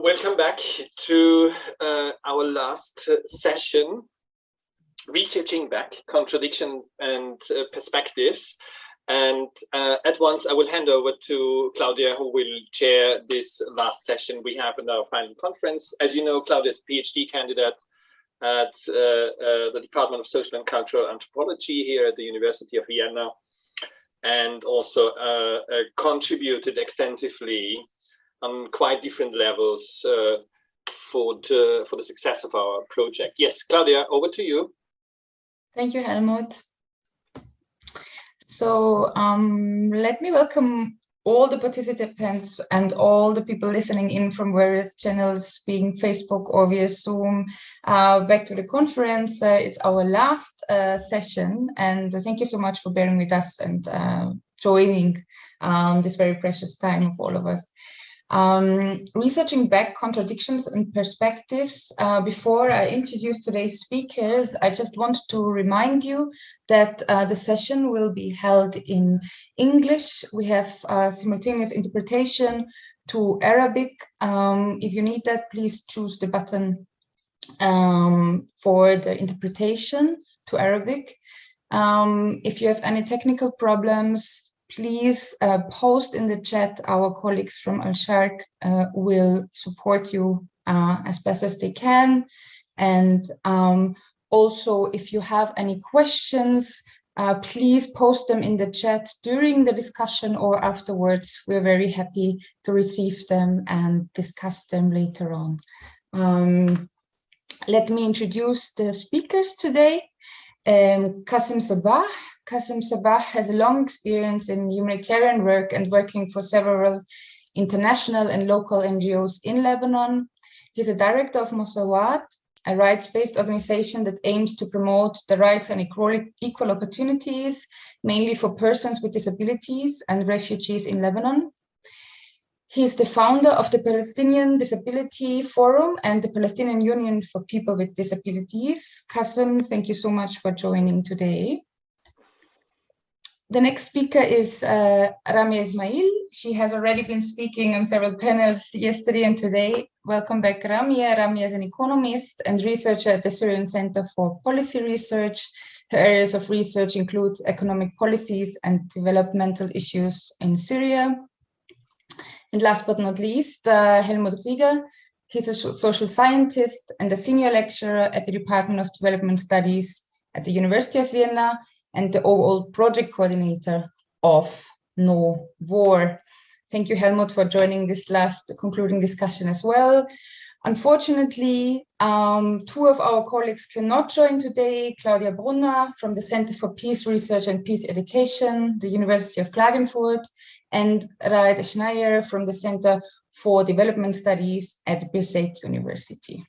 Welcome back to our last session, researching back contradiction and perspectives. And at once I will hand over to Claudia, who will chair this last session we have in our final conference. As you know, Claudia is a PhD candidate at the Department of Social and Cultural Anthropology here at the University of Vienna, and also contributed extensively on quite different levels for the success of our project. Yes, Claudia, over to you. Thank you, Helmut. So let me welcome all the participants and all the people listening in from various channels, being Facebook or via Zoom, back to the conference. It's our last session, and thank you so much for bearing with us and joining this very precious time of all of us. Researching back contradictions and perspectives. Before I introduce today's speakers, I just want to remind you that the session will be held in English. We have simultaneous interpretation to Arabic. If you need that, please choose the button for the interpretation to Arabic. If you have any technical problems, please post in the chat. Our colleagues from Al-Sharq will support you as best as they can. And also, if you have any questions, please post them in the chat during the discussion or afterwards. We're very happy to receive them and discuss them later on. Let me introduce the speakers today. Qasim Sabah. Qasim Sabah has a long experience in humanitarian work and working for several international and local NGOs in Lebanon. He's a director of Mosawat, a rights-based organization that aims to promote the rights and equal opportunities, mainly for persons with disabilities and refugees in Lebanon. He is the founder of the Palestinian Disability Forum and the Palestinian Union for People with Disabilities. Qasim, thank you so much for joining today. The next speaker is Ramia Ismail. She has already been speaking on several panels yesterday and today. Welcome back, Ramia. Ramia is an economist and researcher at the Syrian Center for Policy Research. Her areas of research include economic policies and developmental issues in Syria. And last but not least, Helmut Rieger. He's a social scientist and a senior lecturer at the Department of Development Studies at the University of Vienna and the overall project coordinator of KnowWar. Thank you, Helmut, for joining this last concluding discussion as well. Unfortunately, two of our colleagues cannot join today. Claudia Brunner from the Center for Peace Research and Peace Education, the University of Klagenfurt, and Raed Schneier from the Center for Development Studies at Birzeit University.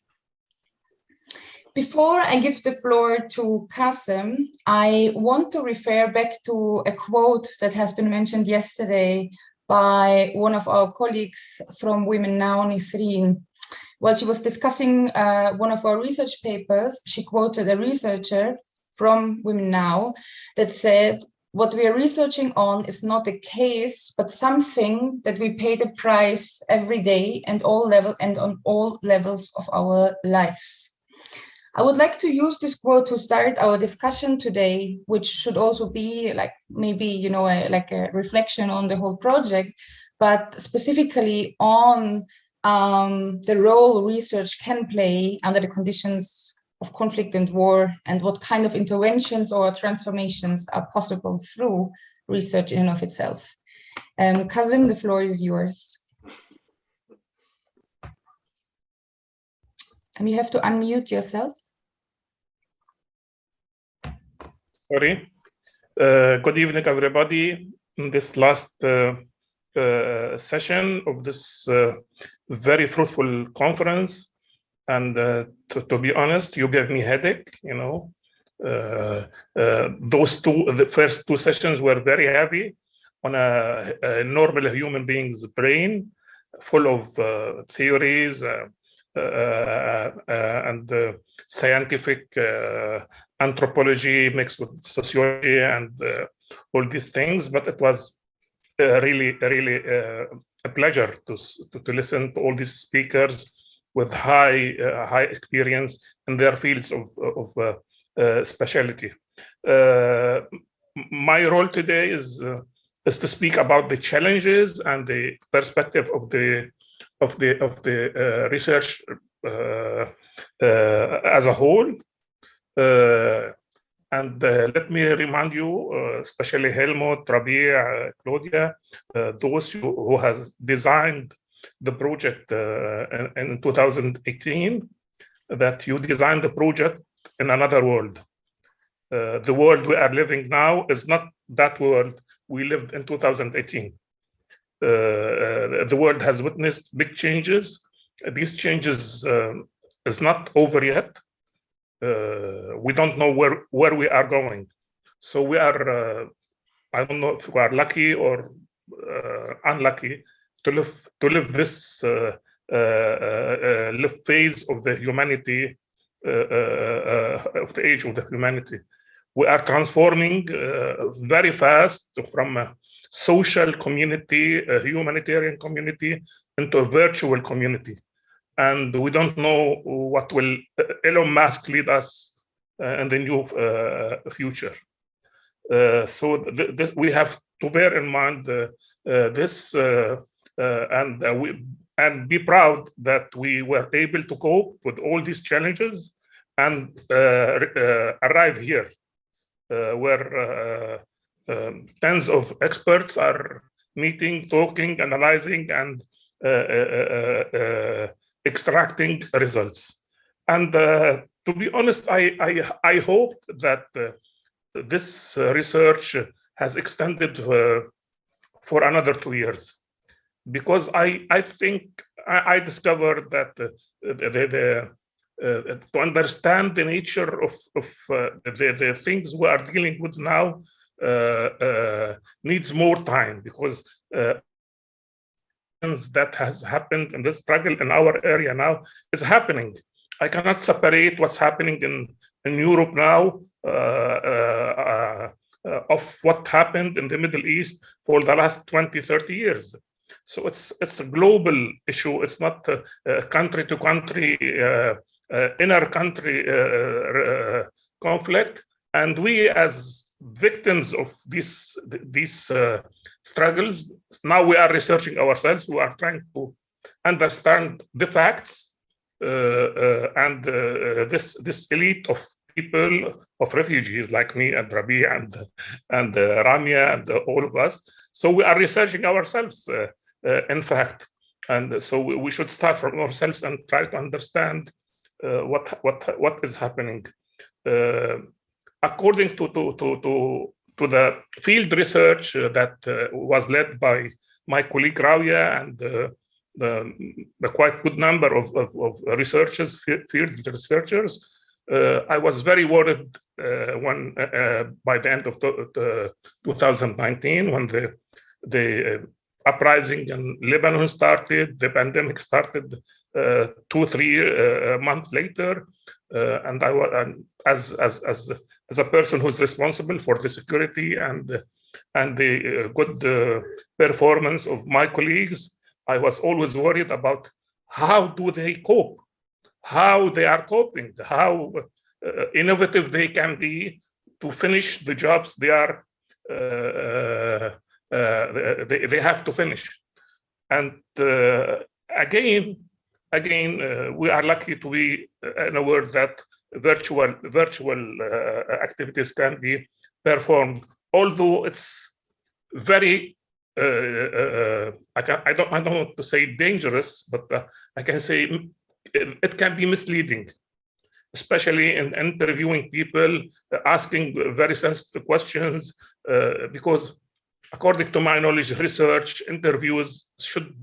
Before I give the floor to Qasim, I want to refer back to a quote that has been mentioned yesterday by one of our colleagues from Women Now, Nisreen. While she was discussing one of our research papers, she quoted a researcher from Women Now that said, "What we are researching on is not a case, but something that we pay the price every day and on all levels of our lives." I would like to use this quote to start our discussion today, which should also be like maybe, you know, like a reflection on the whole project, but specifically on the role research can play under the conditions of conflict and war, and what kind of interventions or transformations are possible through research in and of itself. Qasim, the floor is yours. And you have to unmute yourself. Sorry. Good evening, everybody. In this last session of this very fruitful conference, and to be honest, you gave me headache. You know, the first two sessions were very heavy on a normal human being's brain, full of theories and scientific anthropology mixed with sociology and all these things. But it was really a pleasure to listen to all these speakers with high experience in their fields of specialty. My role today is to speak about the challenges and the perspective of the research as a whole. And let me remind you, especially Helmut, Rabi, Claudia, those who has designed the project in 2018, that you designed the project in another world. The world we are living now is not that world we lived in 2018. The world has witnessed big changes. These changes is not over yet. We don't know where we are going. So we are, I don't know if we are lucky or unlucky to live this phase of the humanity, of the age of the humanity. We are transforming very fast from a social community, a humanitarian community, into a virtual community. And we don't know what will Elon Musk lead us in the new future. So we have to bear in mind this and be proud that we were able to cope with all these challenges and arrive here, where tens of experts are meeting, talking, analyzing, and extracting results. And to be honest, I hope that this research has extended for another 2 years, because I think I discovered that to understand the nature of the things we are dealing with now needs more time, because that has happened and the struggle in our area now is happening. I cannot separate what's happening in Europe now of what happened in the Middle East for the last 20, 30 years. So it's a global issue. It's not country to country, inner country conflict. And we as victims of these struggles, now we are researching ourselves. We are trying to understand the facts, and this elite of people, of refugees like me and Rabi and Ramia and all of us. So we are researching ourselves, in fact, and so we should start from ourselves and try to understand what is happening. According to the field research that was led by my colleague Rawia and the quite good number of researchers, field researchers, I was very worried when by the end of 2019, when the uprising in Lebanon started, the pandemic started 2-3 months later, and I was as a person who's responsible for the security and the good performance of my colleagues, I was always worried about how do they cope, how they are coping, how innovative they can be to finish the jobs they are they have to finish. And again, we are lucky to be in a world that virtual activities can be performed, although it's very I don't want to say dangerous, but I can say it can be misleading, especially in interviewing people, asking very sensitive questions, because according to my knowledge, research interviews should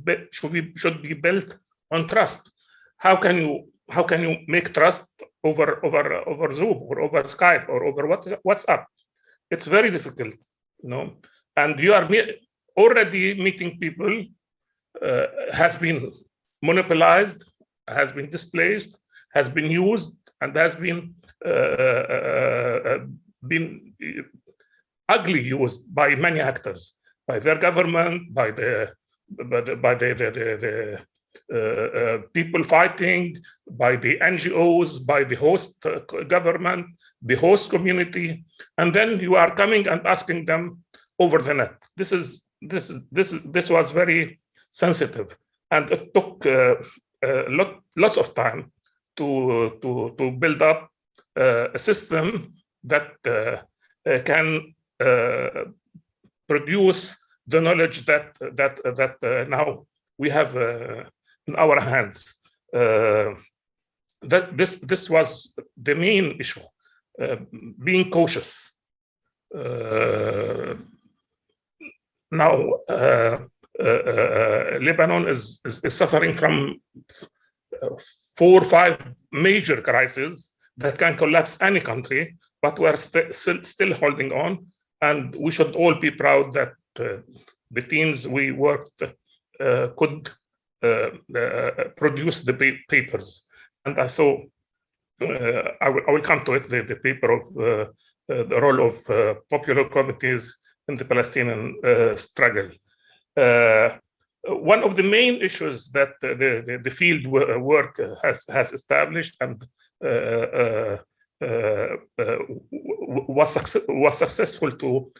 be built on trust. How can you make trust over Zoom or over Skype or over WhatsApp? It's very difficult, you know. And you are already meeting people has been monopolized, has been displaced, has been used, and has been ugly used by many actors, by their government, by the people fighting, by the NGOs, by the host government, the host community, and then you are coming and asking them over the net. This was very sensitive, and it took lots of time to build up a system that can produce the knowledge that now we have in our hands. That this was the main issue, being cautious. Now Lebanon is suffering from 4 or 5 major crises that can collapse any country, but we are still holding on, and we should all be proud that the teams we worked could produce the papers. And so I will come to it, the paper of the role of popular committees in the Palestinian struggle. One of the main issues that the field work has established and was successful to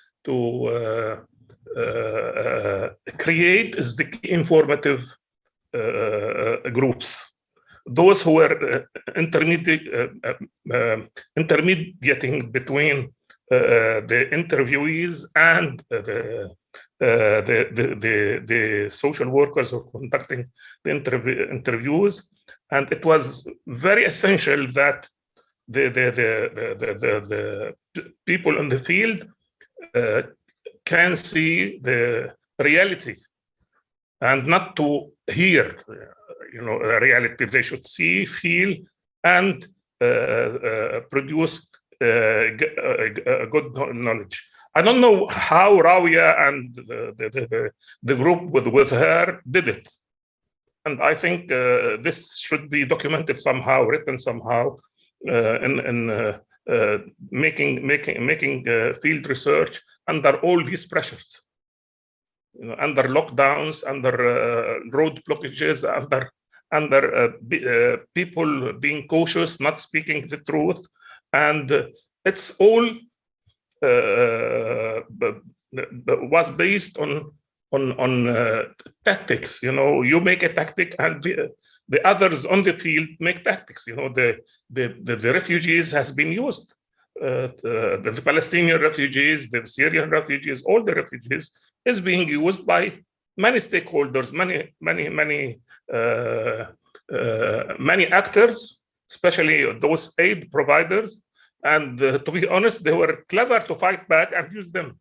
create is the informative groups. Those who were intermediating between the interviewees and the social workers who are conducting the interviews, and it was very essential that the people in the field can see the reality and not to hear, the reality. They should see, feel, and produce good knowledge. I don't know how Rawia and the group with her did it, and I think this should be documented somehow, written somehow, in making field research under all these pressures, under lockdowns, under road blockages, under people being cautious, not speaking the truth, and it's all was based on tactics. You make a tactic, and the others on the field make tactics. The refugees has been used. The Palestinian refugees, the Syrian refugees, all the refugees is being used by many stakeholders, many actors, especially those aid providers. And to be honest, they were clever to fight back and use them.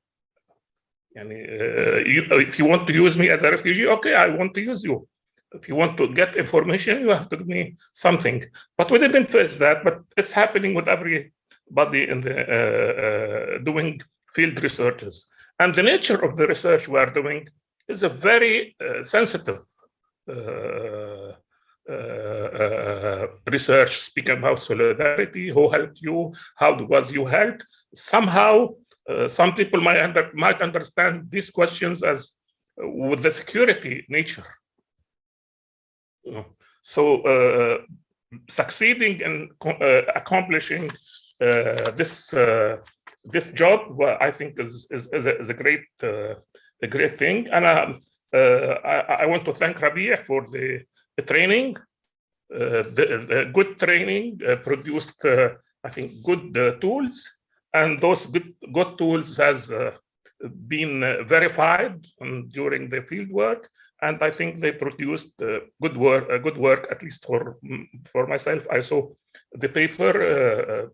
If you want to use me as a refugee, okay, I want to use you. If you want to get information, you have to give me something. But we didn't face that, but it's happening with everybody in the doing field researches. And the nature of the research we are doing is a very sensitive research, speaking about solidarity, who helped you, how was you helped. Somehow, some people might understand these questions as with the security nature. So succeeding in accomplishing this job, well, I think is a great thing, and I want to thank Rabia for the training. The good training produced, I think, good tools, and those good tools has been verified during the field work, and I think they produced good work, at least for myself. I saw the paper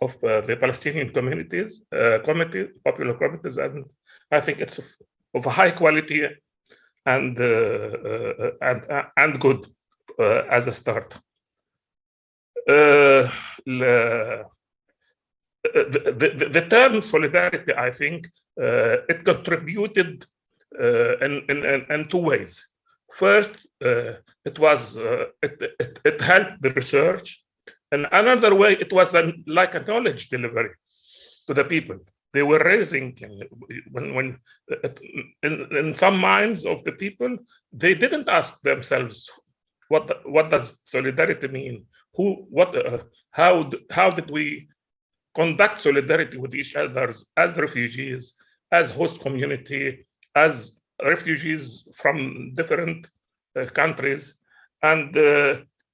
of the Palestinian communities, popular committees, and I think it's of a high quality and good as a start. The term solidarity, I think, it contributed in 2 ways. First, it helped the research. In another way, it was like a knowledge delivery to the people. they were raising, when in some minds of the people, they didn't ask themselves, what does solidarity mean? How did we conduct solidarity with each other as refugees, as host community, as refugees from different countries? And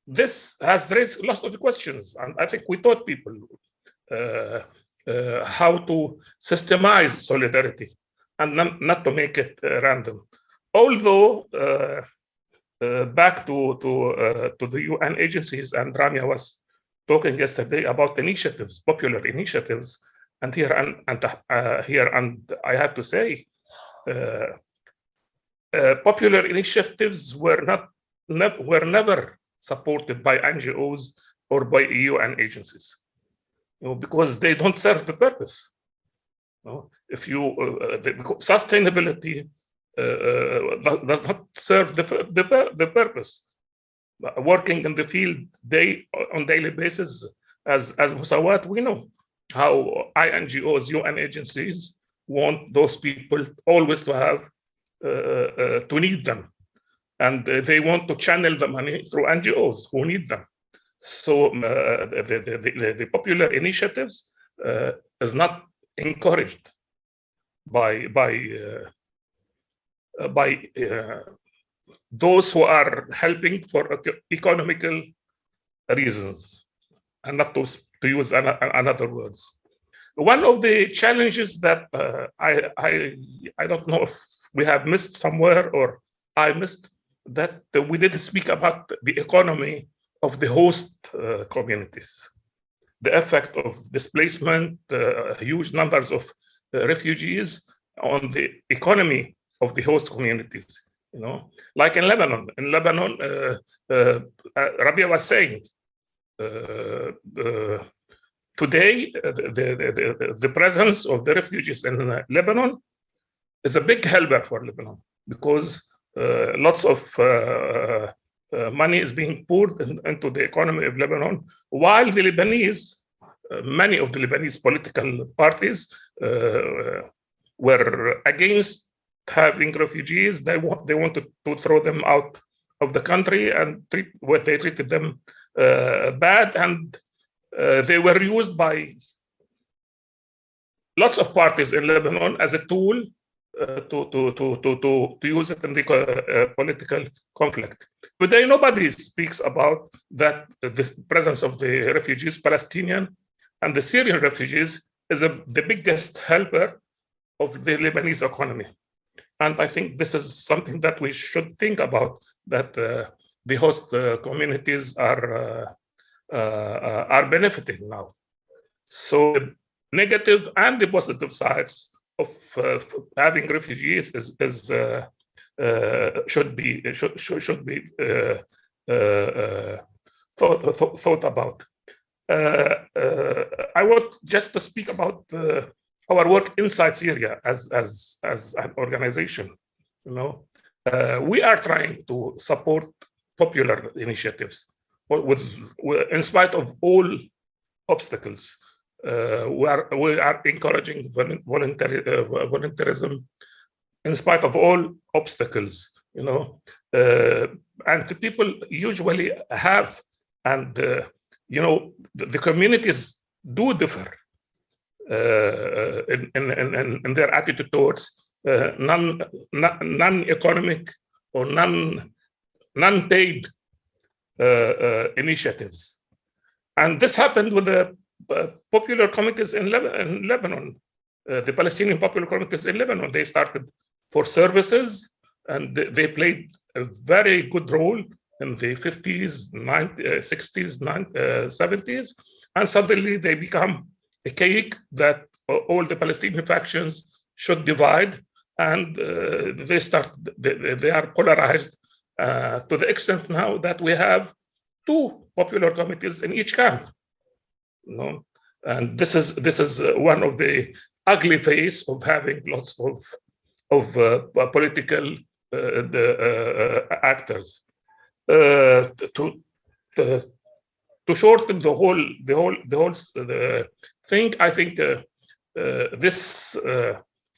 this has raised lots of questions. And I think we taught people how to systemize solidarity and not to make it random. Although back to the UN agencies, and Ramya was talking yesterday about initiatives, popular initiatives, and here and I have to say, popular initiatives were never supported by NGOs or by UN agencies, because they don't serve the purpose. If sustainability does not serve the purpose. Working in the field on daily basis as Musawat, we know how NGOs, UN agencies want those people always to have to need them, and they want to channel the money through NGOs who need them. So the popular initiatives is not encouraged by those who are helping for economical reasons, and not to use another words. One of the challenges that I don't know if we have missed somewhere, or I missed, that we didn't speak about the economy of the host communities, the effect of displacement, huge numbers of refugees on the economy of the host communities. Like in Lebanon. In Lebanon, Rabia was saying, today the presence of the refugees in Lebanon is a big helper for Lebanon, because lots of money is being poured into the economy of Lebanon, while the Lebanese, many of the Lebanese political parties were against having refugees. They wanted to throw them out of the country, and they treated them bad, and they were used by lots of parties in Lebanon as a tool to use it in the political conflict. Today, nobody speaks about that. The presence of the refugees, Palestinian and the Syrian refugees, is the biggest helper of the Lebanese economy. And I think this is something that we should think about, that the host communities are benefiting now. So the negative and the positive sides of having refugees should be thought about. I want just to speak about our work inside Syria as an organization. We are trying to support popular initiatives in spite of all obstacles. We are encouraging volunteerism in spite of all obstacles, and the people usually have, and the communities do differ in their attitude towards non-economic or non-paid initiatives. And this happened with the popular committees in Lebanon, the Palestinian popular committees in Lebanon. They started for services, and they played a very good role in the 50s, 60s, 70s, and suddenly they become a cake that all the Palestinian factions should divide, and they are polarized to the extent now that we have two popular committees in each camp. And this is one of the ugly face of having lots of political actors. To shorten the whole thing, I think this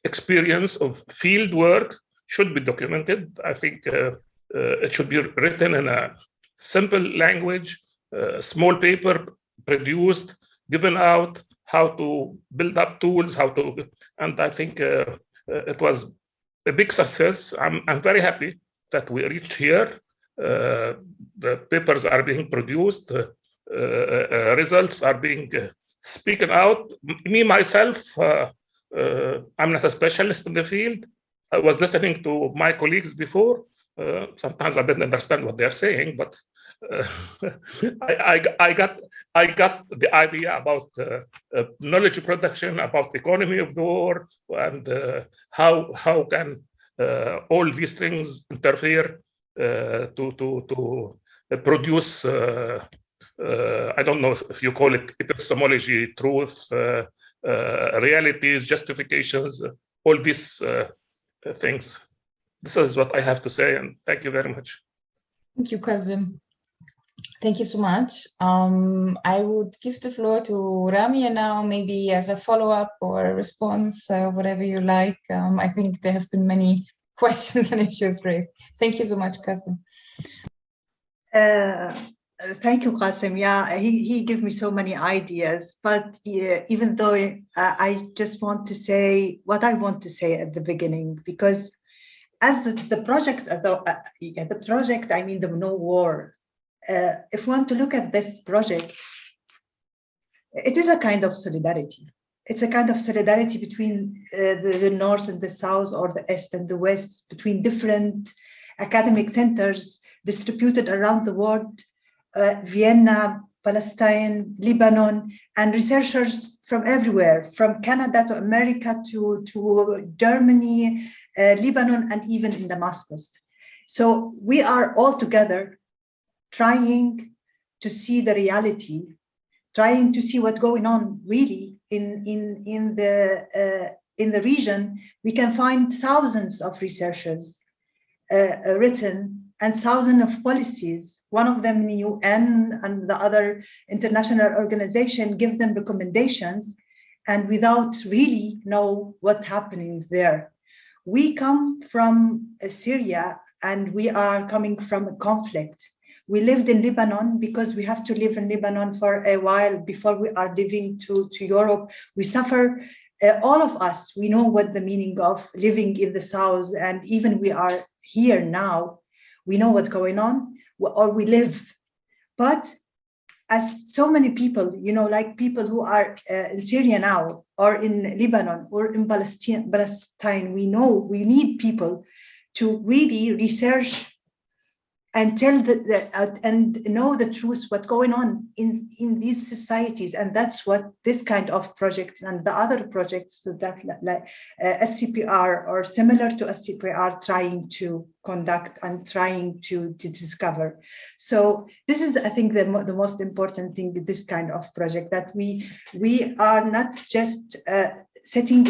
experience of field work should be documented. I think it should be written in a simple language, small paper produced, given out, how to build up tools, and I think it was a big success. I'm very happy that we reached here. The papers are being produced, results are being spoken out. Me, myself, I'm not a specialist in the field. I was listening to my colleagues before. Sometimes I didn't understand what they're saying, but I got the idea about knowledge production, about the economy of the war, and how can all these things interfere to produce. I don't know if you call it epistemology, truth, realities, justifications, all these things. This is what I have to say, and thank you very much. Thank you, Kazim. Thank you so much. I would give the floor to Ramia now, maybe as a follow-up or a response, whatever you like. I think there have been many questions and issues raised. Thank you so much, Kazim. Thank you, Qasim. Yeah, he gave me so many ideas, but even though I just want to say what I want to say at the beginning, because as the project, I mean the KnowWar, if we want to look at this project, it is a kind of solidarity. It's a kind of solidarity between the North and the South, or the East and the West, between different academic centers distributed around the world, Vienna, Palestine, Lebanon, and researchers from everywhere, from Canada to America to Germany, Lebanon, and even in Damascus. So we are all together trying to see the reality, trying to see what's going on really in the region. We can find thousands of researchers written and thousands of policies. One of them in the UN and the other international organization give them recommendations, and without really know what's happening there. We come from Syria, and we are coming from a conflict. We lived in Lebanon because we have to live in Lebanon for a while before we are living to Europe. We suffer, all of us, we know what the meaning of living in the South, and even we are here now, we know what's going on, or we live. But as so many people, you know, like people who are in Syria now, or in Lebanon, or in Palestine, we know we need people to really research and tell and know the truth, what's going on in these societies. And that's what this kind of project and the other projects that like SCPR or similar to SCPR trying to conduct and trying to discover. So this is, I think, the most important thing with this kind of project, that we are not just sitting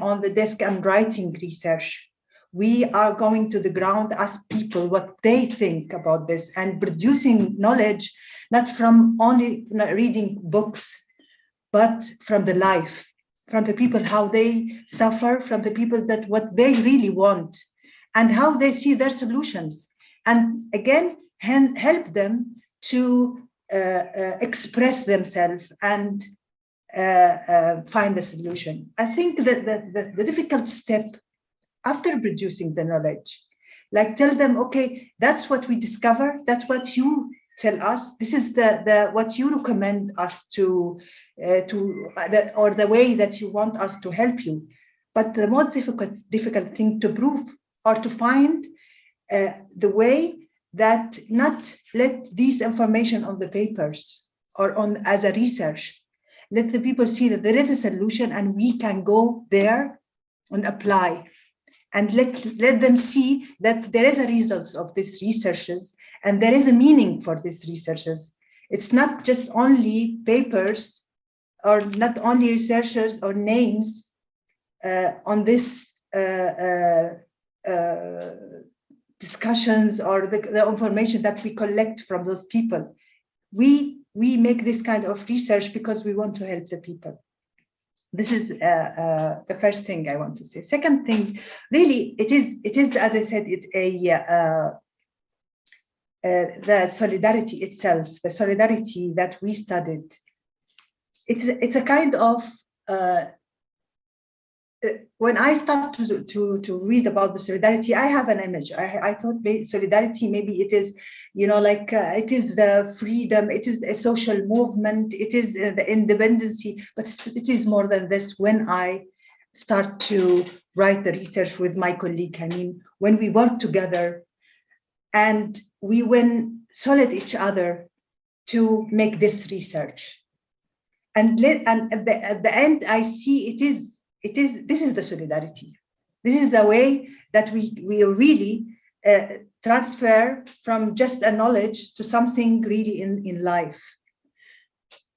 on the desk and writing research. We are going to the ground, ask people what they think about this, and producing knowledge, not from only reading books, but from the life, from the people, how they suffer, from the people that what they really want, and how they see their solutions. And again, help them to express themselves and find the solution. I think that the difficult step after producing the knowledge, like tell them, okay, that's what we discover, that's what you tell us, this is the what you recommend us or the way that you want us to help you. But the most difficult thing to prove or to find the way that not let these information on the papers or on as a research, let the people see that there is a solution and we can go there and apply. And let them see that there is a results of these researches and there is a meaning for these researches. It's not just only papers or not only researchers or names on this discussions or the information that we collect from those people. We make this kind of research because we want to help the people. This is the first thing I want to say. Second thing, really, it is as I said, it's the solidarity itself, the solidarity that we studied. It's a kind of when I start to read about the solidarity, I have an image. I thought solidarity, maybe it is, you know, like it is the freedom, it is a social movement, it is the independency, but it is more than this. When I start to write the research with my colleague, I mean, when we work together and we win solid each other to make this research. And at the end, I see this is the solidarity. This is the way that we really transfer from just a knowledge to something really in life.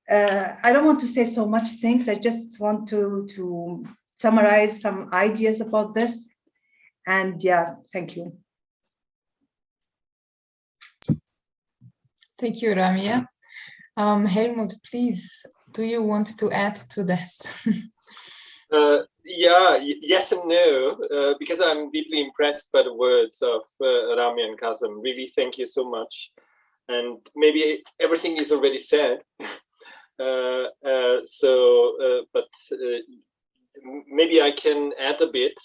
I don't want to say so much things. I just want to summarize some ideas about this. And yeah, thank you. Thank you, Ramia. Helmut, please, do you want to add to that? Yeah, yes and no, because I'm deeply impressed by the words of Ramia and Kasim. Really, thank you so much. And maybe everything is already said. But maybe I can add a bit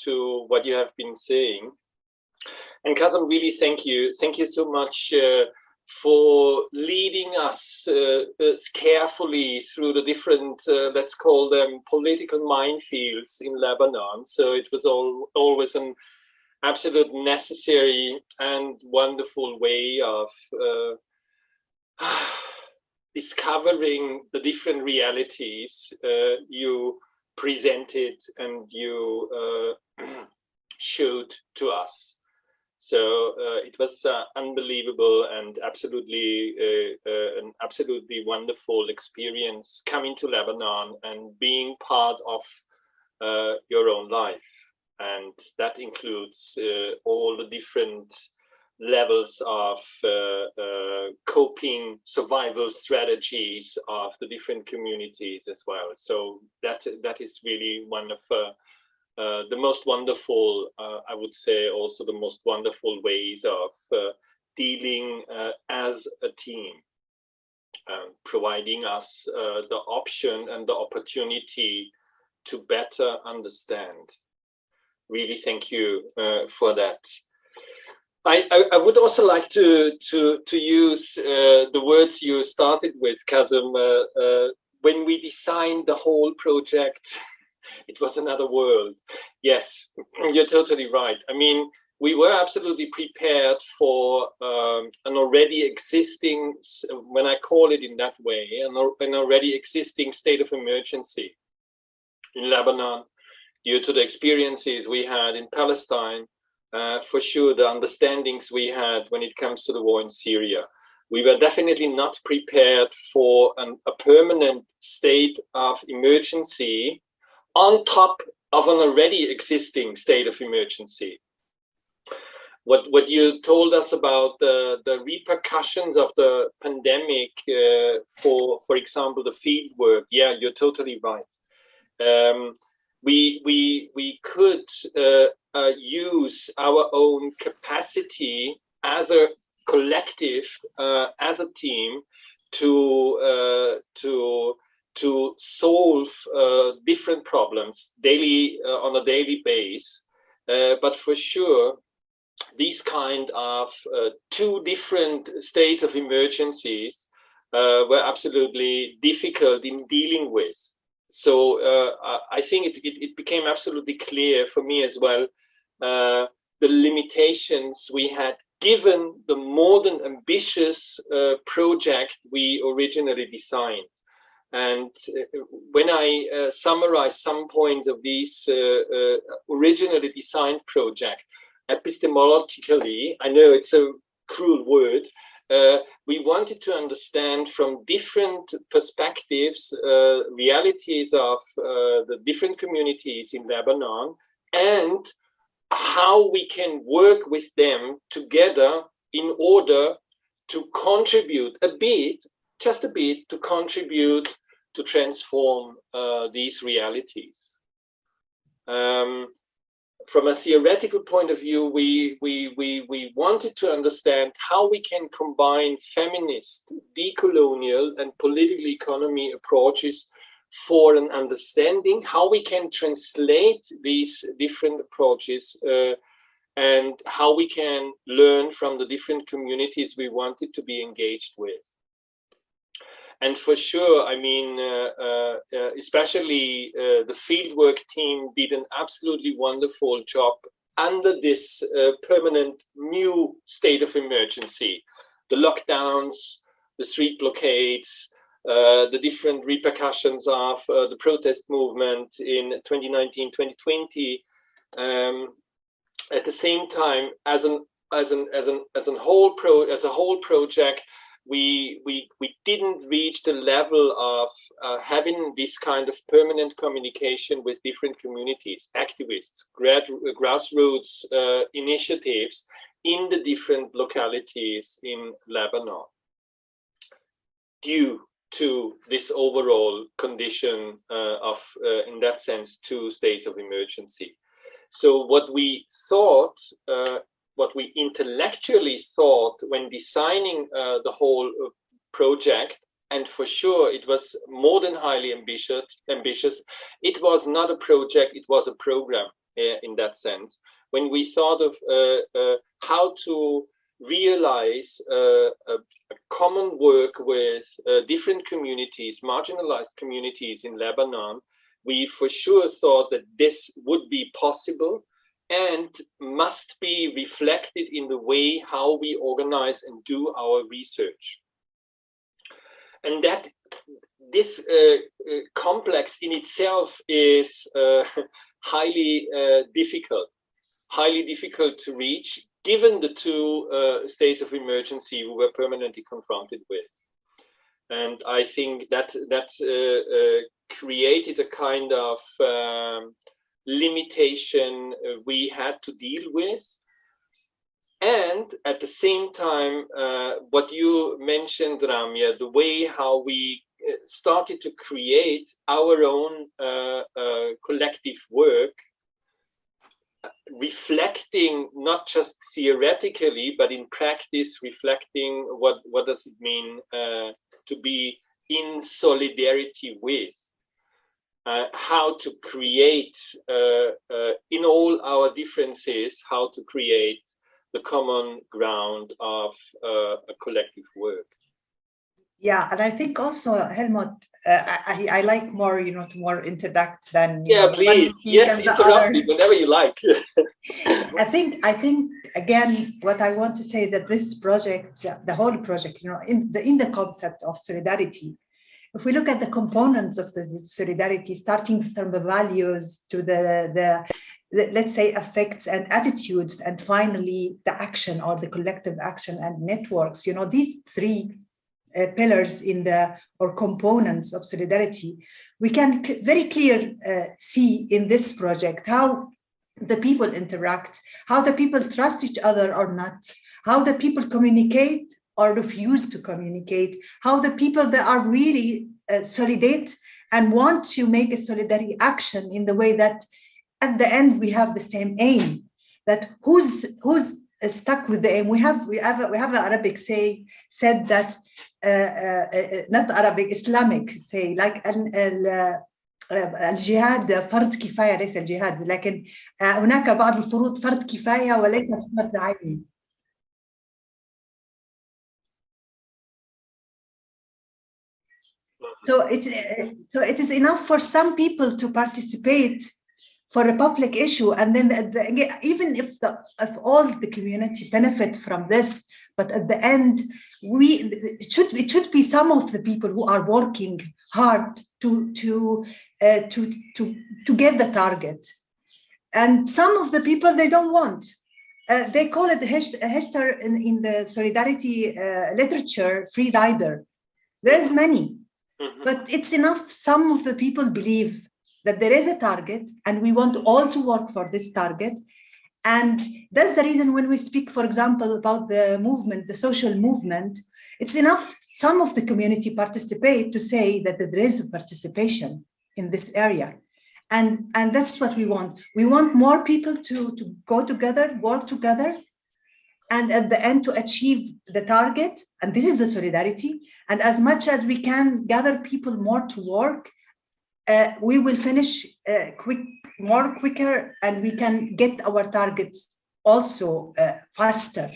to what you have been saying. And Kasim, really thank you. Thank you so much for leading us carefully through the different, let's call them political minefields in Lebanon. So it was always an absolute necessary and wonderful way of discovering the different realities you presented and you showed to us. So it was unbelievable and absolutely an absolutely wonderful experience coming to Lebanon and being part of your own life. And that includes all the different levels of coping survival strategies of the different communities as well. So that is really one of the most wonderful, I would say also the most wonderful ways of dealing as a team, providing us the option and the opportunity to better understand. Really thank you for that. I would also like to use the words you started with, Kasim. When we designed the whole project, it was another world. Yes, you're totally right. I mean, we were absolutely prepared for an already existing, when I call it in that way, an already existing state of emergency in Lebanon due to the experiences we had in Palestine, for sure the understandings we had when it comes to the war in Syria. We were definitely not prepared for a permanent state of emergency on top of an already existing state of emergency. What you told us about the repercussions of the pandemic, for example, the field work, yeah, you're totally right. We could use our own capacity as a collective, as a team, to solve different problems on a daily basis. But for sure, these kind of two different states of emergencies were absolutely difficult in dealing with. So I think it became absolutely clear for me as well, the limitations we had given the more than ambitious project we originally designed. And when I summarize some points of these originally designed project, epistemologically, I know it's a cruel word, we wanted to understand from different perspectives, realities of the different communities in Lebanon, and how we can work with them together in order to contribute a bit, just a bit, to contribute to transform these realities. From a theoretical point of view, we wanted to understand how we can combine feminist, decolonial, and political economy approaches for an understanding, how we can translate these different approaches and how we can learn from the different communities we wanted to be engaged with. And for sure, I mean, especially the fieldwork team did an absolutely wonderful job under this permanent new state of emergency. The lockdowns, the street blockades, the different repercussions of the protest movement in 2019, 2020. At the same time, as a whole project, we didn't reach the level of having this kind of permanent communication with different communities, activists, grassroots initiatives in the different localities in Lebanon, due to this overall condition of, in that sense, 2 states of emergency. So what we thought, what we intellectually thought when designing the whole project, and for sure it was more than highly ambitious, it was not a project, it was a program in that sense. When we thought of how to realize a common work with different communities, marginalized communities in Lebanon, we for sure thought that this would be possible and must be reflected in the way how we organize and do our research. And that this complex in itself is highly difficult to reach, given the 2 states of emergency we were permanently confronted with. And I think that created a kind of limitation we had to deal with. And at the same time, what you mentioned, Ramya, the way how we started to create our own collective work, reflecting not just theoretically, but in practice, reflecting what does it mean to be in solidarity with, how to create in all our differences, how to create the common ground of a collective work. Yeah, and I think also, Helmut, I like more, to more interact than please, yes, interrupt me whenever you like. I think again, what I want to say that this project, the whole project, in the concept of solidarity, if we look at the components of the solidarity, starting from the values to the let's say affects and attitudes, and finally the action or the collective action and networks, these 3 pillars or components of solidarity, we can very clearly see in this project how the people interact, how the people trust each other or not, how the people communicate or refuse to communicate, how the people that are really solidate and want to make a solidarity action in the way that at the end we have the same aim, that who's stuck with the aim. We have an Arabic said that not Arabic, Islamic say, like الجهاد فرض كفاية ليس الجهاد، لكن هناك بعض الفروض فرض كفاية وليست فرض عين. So it is enough for some people to participate for a public issue, and then even if all the community benefit from this, but at the end it should be some of the people who are working hard to get the target, and some of the people they don't want. They call it Hester in the solidarity literature free rider. There's many, but it's enough. Some of the people believe that there is a target and we want all to work for this target, And that's the reason when we speak, for example, about the movement, the social movement, it's enough some of the community participate to say that there is a participation in this area. And that's what we want. We want more people to go together, work together, and at the end to achieve the target. And this is the solidarity. And as much as we can gather people more to work, we will finish quicker, and we can get our target also faster.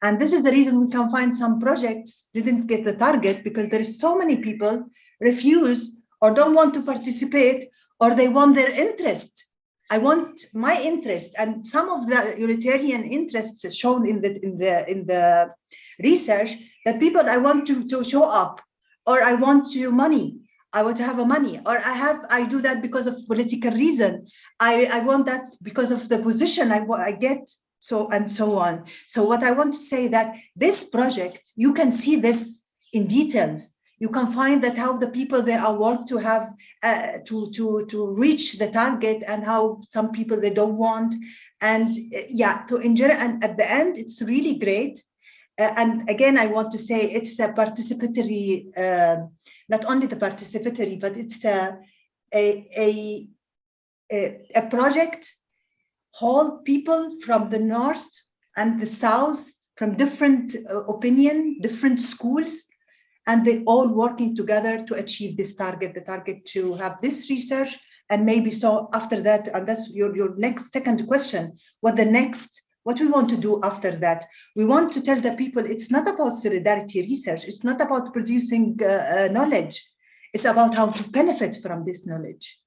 And this is the reason we can find some projects didn't get the target, because there is so many people refuse or don't want to participate, or they want their interest. I want my interest, and some of the utilitarian interests shown in the research, that people, I want to show up, or I want to money. I want to have a money, or I do that because of political reason. I want that because of the position I get, so and so on. So what I want to say that this project, you can see this in details. You can find that how the people they are work to have to reach the target, and how some people they don't want, and to enjoy. And at the end, it's really great. And again, I want to say it's a participatory, not only the participatory, but it's a project, hold people from the north and the south, from different opinion, different schools, and they all working together to achieve this target, the target to have this research. And maybe so after that, and that's your next second question, what we want to do after that. We want to tell the people it's not about solidarity research. It's not about producing knowledge. It's about how to benefit from this knowledge.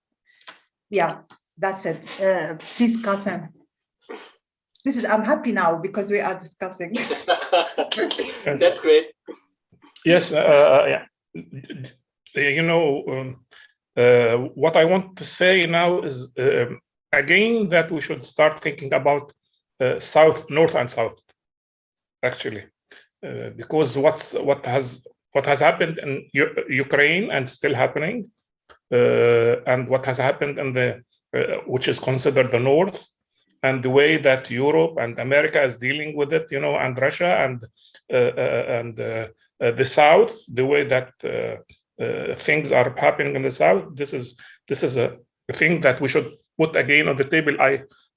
Yeah, that's it. Please, Qasim. I'm happy now because we are discussing. That's great. Yes, yeah. What I want to say now is, again, that we should start thinking about north and south, actually, because what has happened in Ukraine and still happening, and what has happened in which is considered the north, and the way that Europe and America is dealing with it, and Russia and the south, the way that things are happening in the south. This is a thing that we should put again on the table.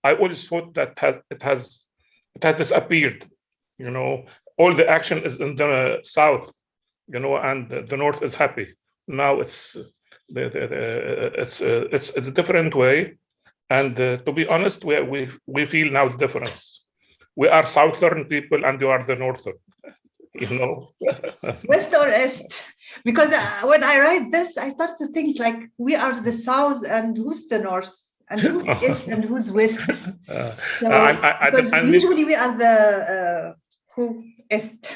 I always thought that it has disappeared. All the action is in the south, and the north is happy. Now it's a different way, and to be honest, we feel now the difference. We are southern people, and you are the northern. West or east? Because when I write this, I start to think like we are the south, and who's the north? And who's east and who's west? Usually we are the who east.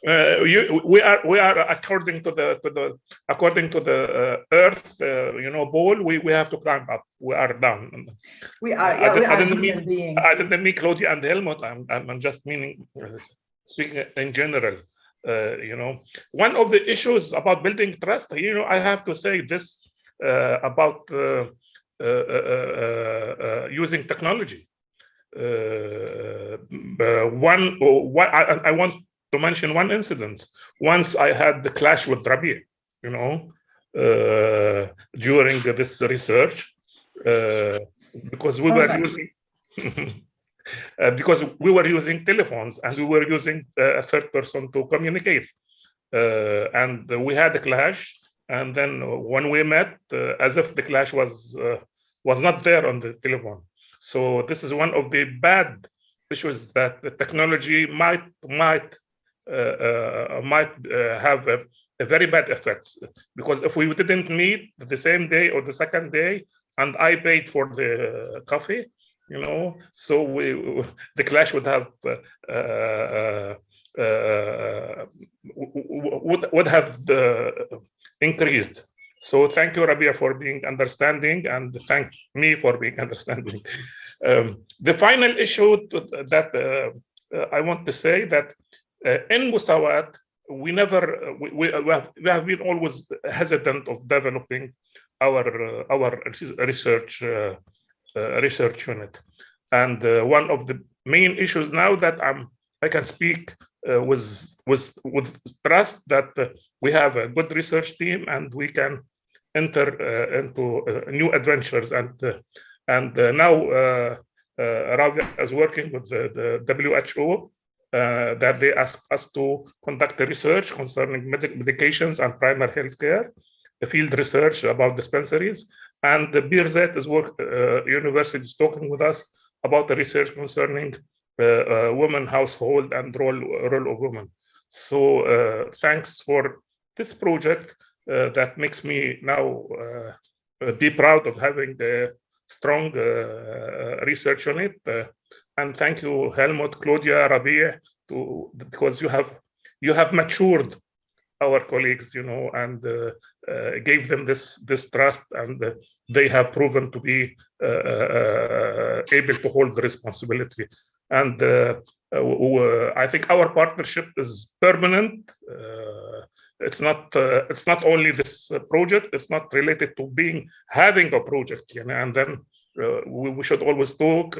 We are according to the earth, ball. We have to climb up. We are down. We are. I didn't mean Claudia and Helmut. I'm just meaning speaking in general. One of the issues about building trust. I have to say this about. Using technology. I want to mention one incident. Once I had the clash with Rabia, during this research, because we were using telephones, and we were using a third person to communicate, and we had a clash. And then when we met, as if the clash was not there on the telephone. So this is one of the bad issues that the technology might have a very bad effects. Because if we didn't meet the same day or the second day, and I paid for the coffee, so the clash would have increased. So thank you, Rabia, for being understanding, and thank me for being understanding. The final issue that I want to say that in Musawat, we have been always hesitant of developing our research unit, And one of the main issues now that I can speak with trust that we have a good research team and we can enter into new adventures. And now Rabia is working with the WHO that they asked us to conduct a research concerning medications and primary health care, the field research about dispensaries. And the Birzeit is university is talking with us about the research concerning women household and role of women. So thanks for this project that makes me now be proud of having a strong research on it. And thank you, Helmut, Claudia, Rabia, because you have matured our colleagues, and gave them this trust, and they have proven to be able to hold the responsibility. And I think our partnership is permanent. It's not only this project. It's not related to having a project, and then we should always talk,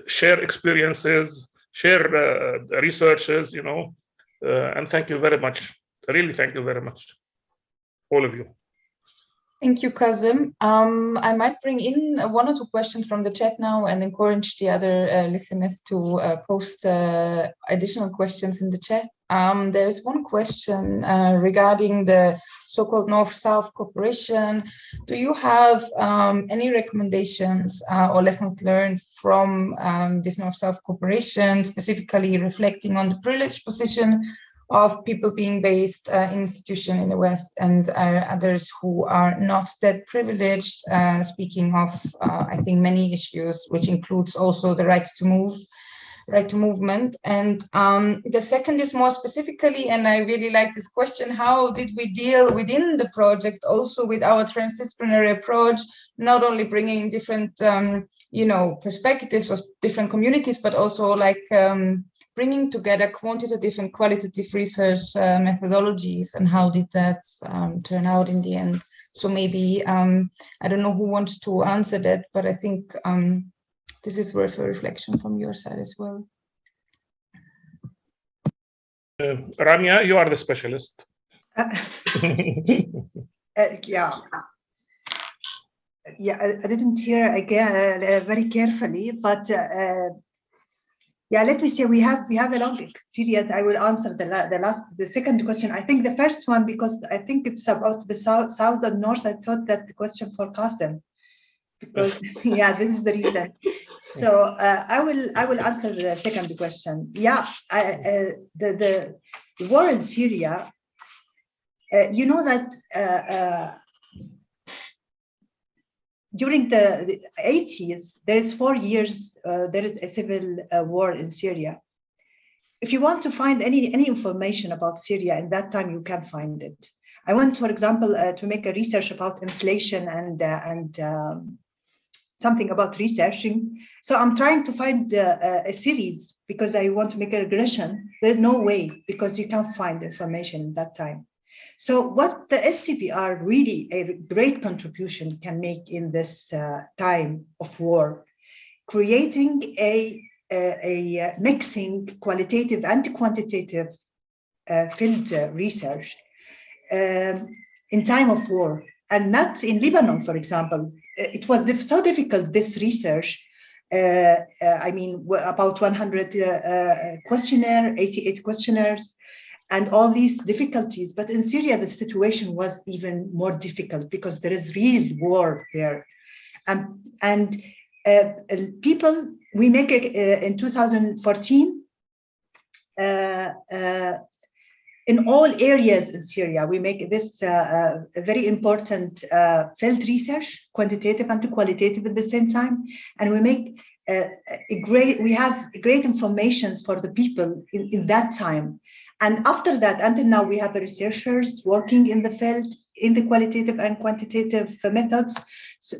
share experiences, share researches, and thank you very much. Really, thank you very much, all of you. Thank you, Kazim. I might bring in one or two questions from the chat now and encourage the other listeners to post additional questions in the chat. There is one question regarding the so-called North-South cooperation. Do you have any recommendations or lessons learned from this North-South cooperation, specifically reflecting on the privileged position of people being based in institution in the West and others who are not that privileged, speaking of, I think, many issues, which includes also the right to movement. And the second is more specifically, and I really like this question, how did we deal within the project also with our transdisciplinary approach, not only bringing different, perspectives of different communities, but also like bringing together quantitative and qualitative research methodologies, and how did that turn out in the end? So maybe, I don't know who wants to answer that, but I think this is worth a reflection from your side as well. Ramya, you are the specialist. Yeah, I didn't hear again very carefully, but let me say we have a long experience. I will answer the second question. I think the first one, because I think it's about the south and north. I thought that the question for Qasim, because this is the reason. So I will answer the second question. The war in Syria. You know that during the 80s, there is 4 years, there is a civil war in Syria. If you want to find any information about Syria in that time, you can find it. I went, for example, to make a research about inflation and something about researching. So I'm trying to find a series because I want to make a regression. There's no way, because you can't find information in that time. So what the SCPR really a great contribution can make in this time of war, creating a mixing qualitative and quantitative field research in time of war, and not in Lebanon, for example. It was so difficult, this research. About 100 questionnaire, 88 questionnaires, and all these difficulties. But in Syria, the situation was even more difficult because there is real war there. People, we make it in 2014, in all areas in Syria, we make this a very important field research, quantitative and qualitative at the same time. And we make we have great information for the people in that time. And after that, until now, we have the researchers working in the field, in the qualitative and quantitative methods.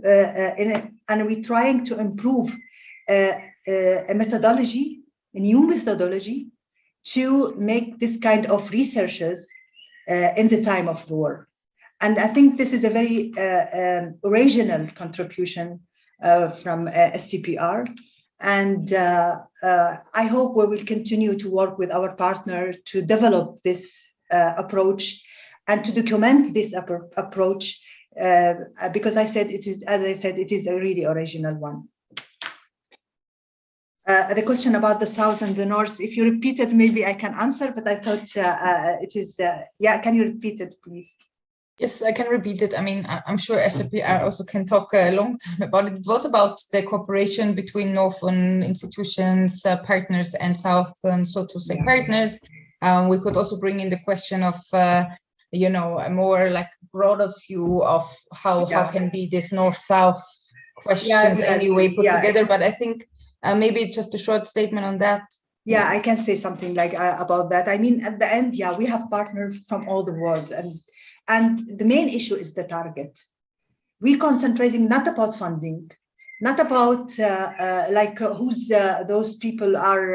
And we're trying to improve a methodology, a new methodology, to make this kind of researches in the time of war. And I think this is a very original contribution from SCPR. And I hope we will continue to work with our partner to develop this approach and to document this approach, because I said it is, as I said, it is a really original one. The question about the South and the North, if you repeat it, maybe I can answer, but I thought it is, yeah, can you repeat it, please? Yes, I can repeat it. I mean, I'm sure SCPR also can talk a long time about it. It was about the cooperation between Northern institutions, partners, and Southern, so to say, partners. We could also bring in the question of, you know, a more like broader view of how can be this North-South questions anyway put together. But I think maybe just a short statement on that. Yeah, I can say something like about that. I mean, at the end, yeah, we have partners from all the world, and the main issue is the target. We're concentrating not about funding, not about like who's those people are.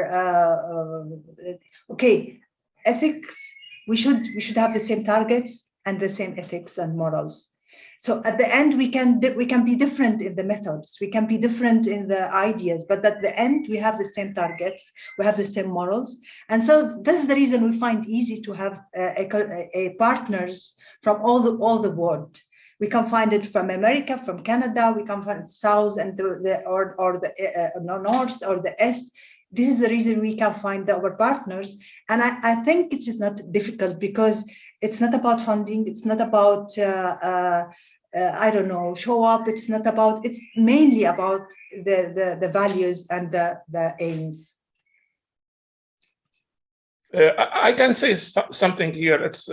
Okay, ethics. We should have the same targets and the same ethics and morals. So at the end, we can be different in the methods, we can be different in the ideas, but at the end, we have the same targets, we have the same morals. And so this is the reason we find easy to have a partners from all the world. We can find it from America, from Canada, we can find South and the North or the East. This is the reason we can find our partners. And I think it is not difficult because it's not about funding, it's not about I don't know, show up. It's not about, it's mainly about the values and the aims. I can say something here. It's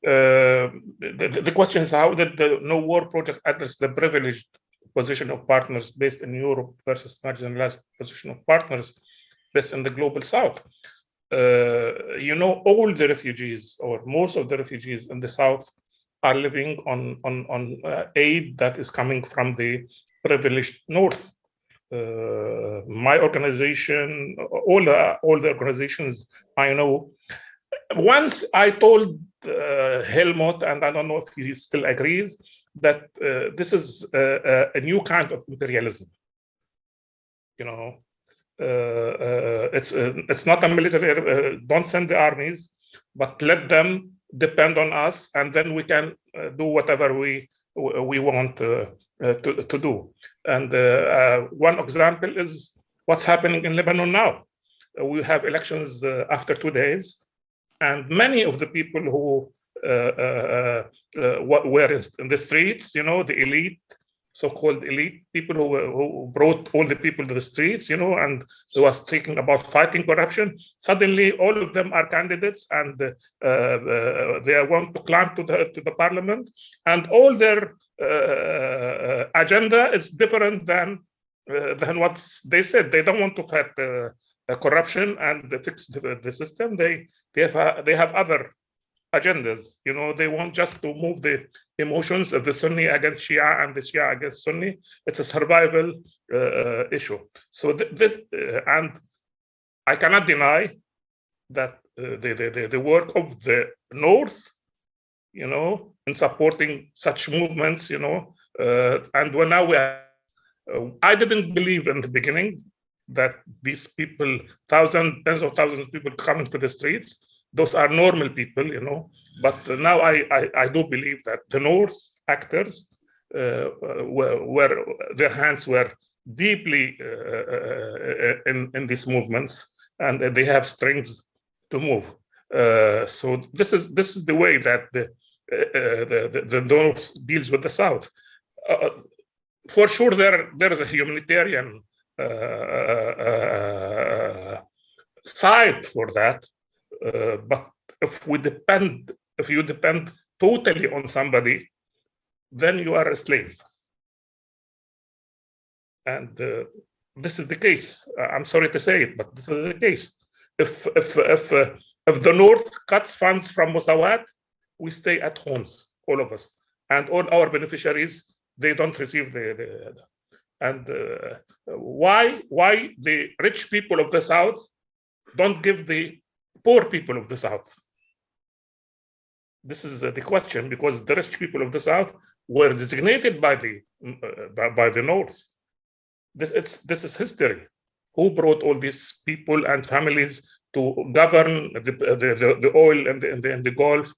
the question is, how did the KnowWar project address the privileged position of partners based in Europe versus marginalized position of partners based in the global South? You know, all the refugees or most of the refugees in the South are living on aid that is coming from the privileged North. My organization, all the organizations I know, once I told Helmut, and I don't know if he still agrees, that this is a new kind of imperialism. You know, it's not a military. Don't send the armies, but let them depend on us, and then we can do whatever we want to do. And one example is what's happening in Lebanon now. We have elections after 2 days, and many of the people who were in the streets, you know, the elite, so-called elite people who brought all the people to the streets, you know, and they was thinking about fighting corruption. Suddenly, all of them are candidates, and they want to climb to the parliament, and all their agenda is different than what they said. They don't want to fight corruption and fix the system. They have other agendas. You know, they want just to move the emotions of the Sunni against Shia and the Shia against Sunni. It's a survival issue. So this, and I cannot deny that the work of the North, you know, in supporting such movements, you know, and when now I didn't believe in the beginning that these people, tens of thousands of people coming to the streets, those are normal people, you know. But now I do believe that the North actors were their hands were deeply in these movements, and they have strength to move. So this is the way that the North deals with the South. For sure, there is a humanitarian side for that. But if you depend totally on somebody, then you are a slave. And this is the case. I'm sorry to say it, but this is the case. If the North cuts funds from Musawat, we stay at homes, all of us, and all our beneficiaries, they don't receive why the rich people of the South don't give the poor people of the South? This is the question, because the rich people of the South were designated by the North. this is history. Who brought all these people and families to govern the oil and the Gulf,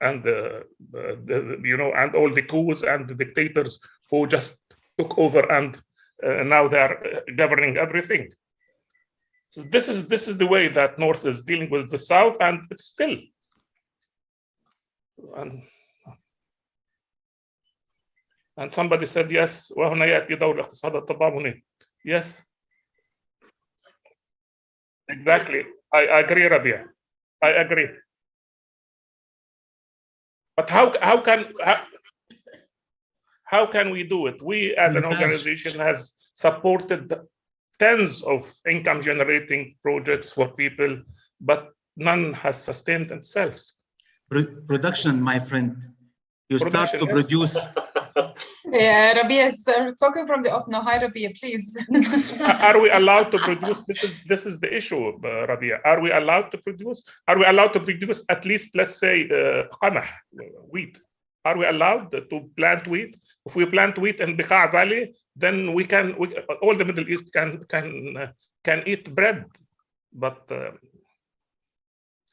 and and all the coups and the dictators who just took over, and now they are governing everything. So this is the way that North is dealing with the South, and it's still. And somebody said yes. وهنا يأتي دور الاقتصاد التضامني. Yes. Exactly. I agree, Rabia. I agree. But how can we do it? We as an organization has supported tens of income generating projects for people, but none has sustained themselves. Production, my friend. You start to produce. Yeah, Rabia is talking from the off now. Hi, Rabia, please. Are we allowed to produce? This is the issue, Rabia. Are we allowed to produce? Are we allowed to produce at least, let's say, qamah, wheat? Are we allowed to plant wheat? If we plant wheat in Bekaa Valley, then all the Middle East can eat bread. But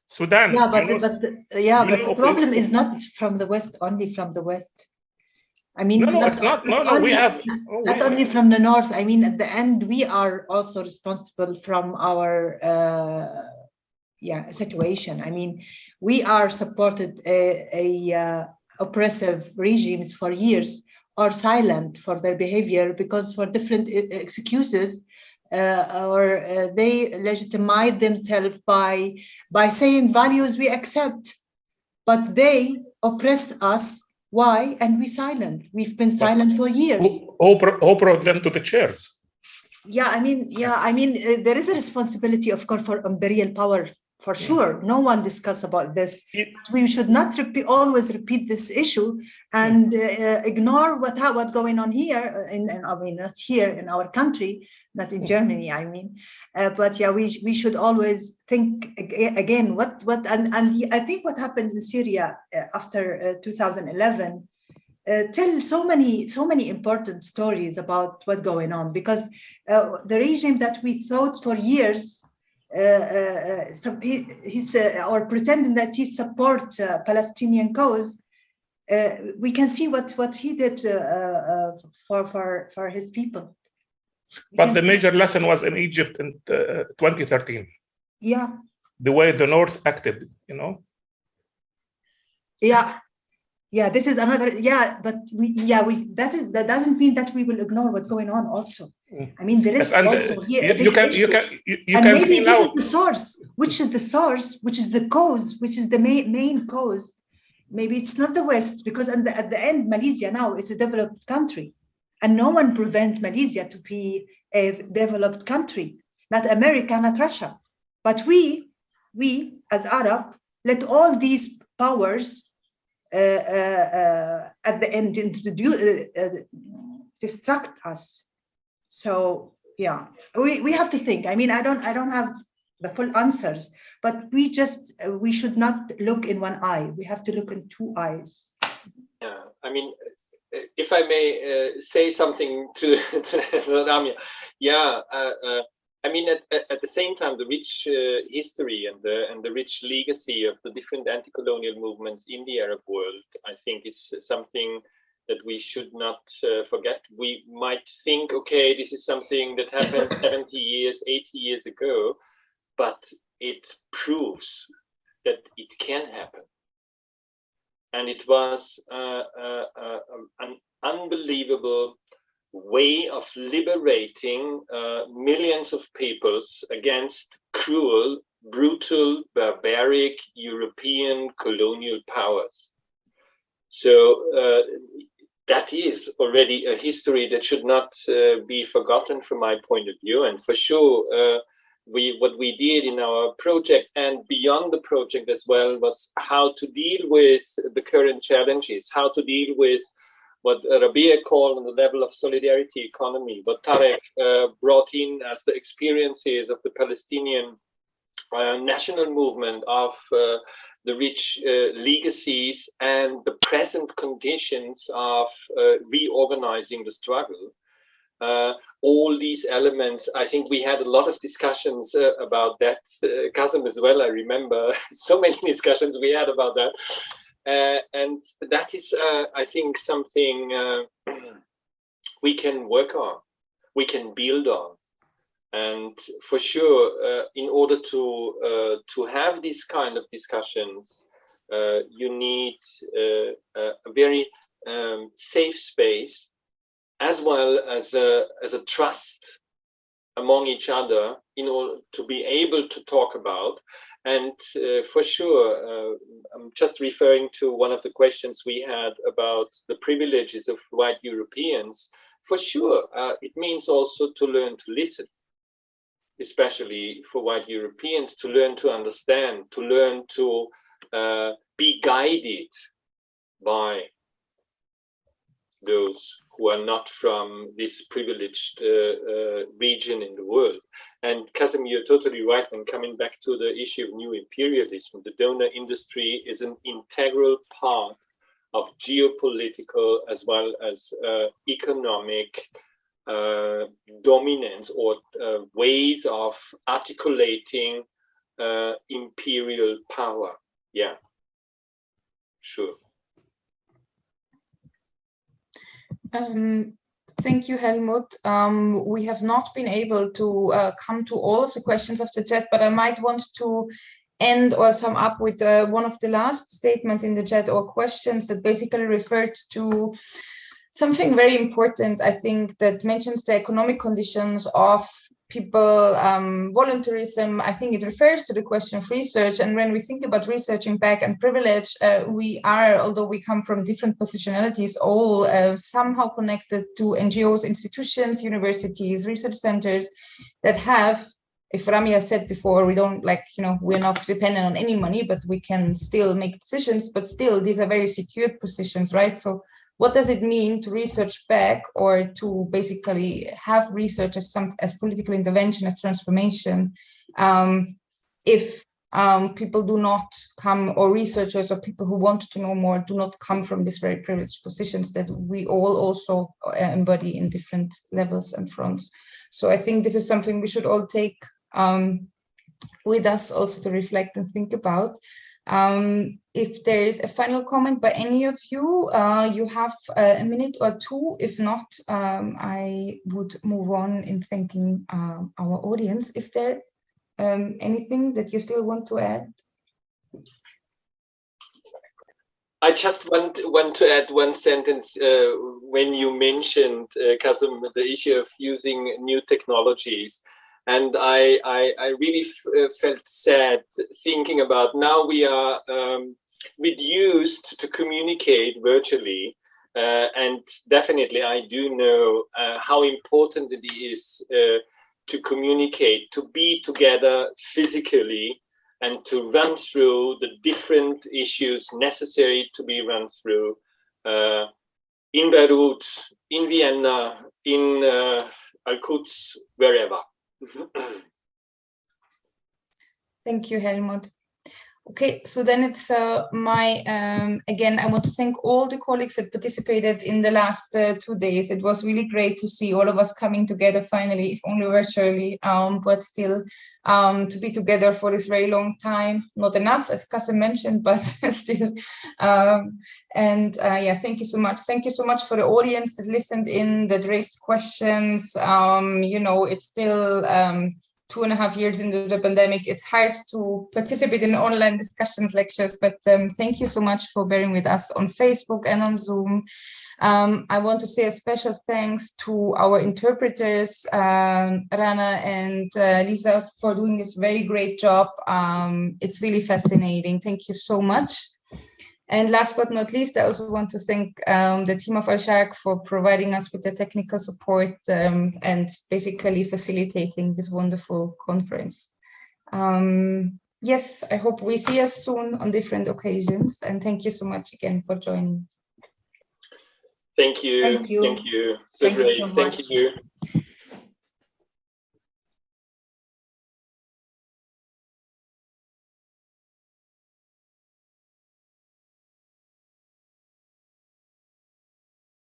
Sudan, but the problem is not from the West, only from the West. I mean, no, it's not. No, we have not only from the North. I mean, at the end, we are also responsible from our situation. I mean, we are supported oppressive regimes for years, or silent for their behavior because for different excuses, or they legitimize themselves by saying values we accept, but they oppress us. Why? And we silent. We've been silent for years. Who brought them to the chairs? I mean, there is a responsibility, of course, for imperial power, for sure. No one discuss about this. We should not always repeat this issue and ignore what's going on here. Not here in our country, not in Germany. I mean, but yeah, we should always think again and I think what happened in Syria after 2011 tell so many important stories about what's going on, because the regime that we thought for years he's or pretending that he support Palestinian cause, we can see what he did for his people. But the major lesson was in Egypt in 2013. Yeah. The way the North acted, Yeah, this is another. Yeah, but that doesn't mean that we will ignore what's going on. Also, I mean, there is also here. You can see this now. Is the source, which is the cause, which is the main cause. Maybe it's not the West, because at the end, Malaysia now it's a developed country, and no one prevents Malaysia to be a developed country. Not America, not Russia, but we as Arab let all these powers. At the end, distract us. So yeah, we have to think. I mean, I don't have the full answers, but we should not look in one eye. We have to look in two eyes. Yeah, I mean, if I may say something to Ramya, yeah. I mean, at the same time, the rich history and the rich legacy of the different anti-colonial movements in the Arab world, I think, is something that we should not forget. We might think, okay, this is something that happened 70 years, 80 years ago, but it proves that it can happen. And it was an unbelievable way of liberating millions of peoples against cruel, brutal, barbaric European colonial powers. So that is already a history that should not be forgotten from my point of view. And for sure, what we did in our project and beyond the project as well was how to deal with the current challenges, how to deal with what Rabia called on the level of solidarity economy, what Tarek brought in as the experiences of the Palestinian national movement, of the rich legacies and the present conditions of reorganizing the struggle. all these elements. I think we had a lot of discussions about that, Kasim as well. I remember so many discussions we had about that. And that is, I think, something we can work on, we can build on. And for sure, in order to have these kind of discussions, you need a very safe space, as well as a trust among each other, in order to be able to talk about. And for sure, I'm just referring to one of the questions we had about the privileges of white Europeans. For sure, it means also to learn to listen, especially for white Europeans, to learn to understand, to learn to be guided by those who are not from this privileged region in the world. And Kasim, you're totally right when coming back to the issue of new imperialism. The donor industry is an integral part of geopolitical as well as economic dominance, or ways of articulating imperial power. Yeah, sure. Thank you, Helmut. We have not been able to come to all of the questions of the chat, but I might want to end or sum up with one of the last statements in the chat, or questions that basically referred to something very important, I think, that mentions the economic conditions of people, voluntarism. I think it refers to the question of research. And when we think about research impact and privilege, we are, although we come from different positionalities, all somehow connected to NGOs, institutions, universities, research centers that have, if Ramia said before, we don't we're not dependent on any money, but we can still make decisions, but still these are very secured positions, right? So what does it mean to research back, or to basically have research as political intervention, as transformation, if people do not come, or researchers or people who want to know more do not come from these very privileged positions that we all also embody in different levels and fronts. So I think this is something we should all take with us also to reflect and think about. If there is a final comment by any of you, you have a minute or two. If not, I would move on in thanking our audience. Is there anything that you still want to add? I just want to add one sentence when you mentioned, Kasim, the issue of using new technologies. And I really felt sad thinking about, now we are reduced to communicate virtually. And definitely I do know how important it is to communicate, to be together physically, and to run through the different issues necessary to be run through in Beirut, in Vienna, in Al-Quds, wherever. Thank you, Helmut. Okay, so then it's again, I want to thank all the colleagues that participated in the last 2 days. It was really great to see all of us coming together finally, if only virtually, but still to be together for this very long time. Not enough, as Kasim mentioned, but still. Yeah, thank you so much. Thank you so much for the audience that listened in, that raised questions. It's still 2.5 years into the pandemic. It's hard to participate in online discussions, lectures, but thank you so much for bearing with us on Facebook and on Zoom. I want to say a special thanks to our interpreters, Rana and Lisa, for doing this very great job. It's really fascinating. Thank you so much. And last but not least, I also want to thank the team of Al-Sharq for providing us with the technical support and basically facilitating this wonderful conference. Yes, I hope we see us soon on different occasions. And thank you so much again for joining. Thank you. Thank you. Thank you. So Thank you great. so much. Thank you.